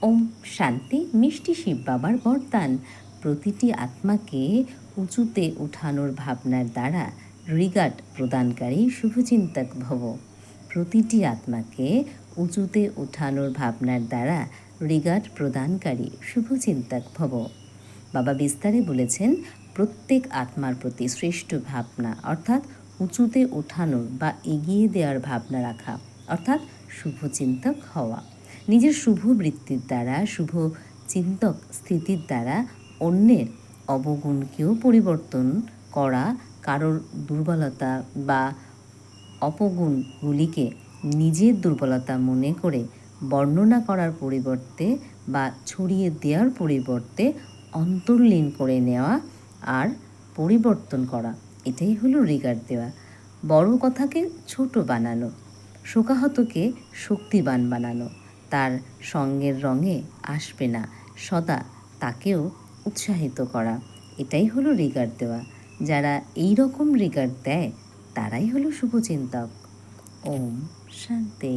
ওম শান্তি। মিষ্টি শিব বাবার বরদান। প্রতিটি আত্মাকে উঁচুতে উঠানোর ভাবনার দ্বারা রিগার্ড প্রদানকারী শুভচিন্তক ভব। প্রতিটি আত্মাকে উঁচুতে উঠানোর ভাবনার দ্বারা রিগার্ড প্রদানকারী শুভচিন্তক ভব। বাবা বিস্তারে বলেছেন, প্রত্যেক আত্মার প্রতি শ্রেষ্ঠ ভাবনা অর্থাৎ উঁচুতে ওঠানোর বা এগিয়ে দেওয়ার ভাবনা রাখা অর্থাৎ শুভচিন্তক হওয়া। নিজের শুভ বৃত্তির দ্বারা, শুভ চিন্তক স্থিতির দ্বারা অন্যের অবগুণকেও পরিবর্তন করা, কারোর দুর্বলতা বা অপগুণগুলিকে নিজের দুর্বলতা মনে করে বর্ণনা করার পরিবর্তে বা ছড়িয়ে দেওয়ার পরিবর্তে অন্তর্লীন করে নেওয়া আর পরিবর্তন করা, এটাই হলো রিগার্ড দেওয়া। বড় কথাকে ছোট বানানো, শোকাহতকে শক্তিবান বানানো, তার সঙ্গের রঙে আসবে না সদা তাকেও উৎসাহিত করা, এটাই হলো রিগার্ড দেওয়া। যারা এই রকম রিগার্ড দেয় তারাই হলো শুভচিন্তক। ওম শান্তি।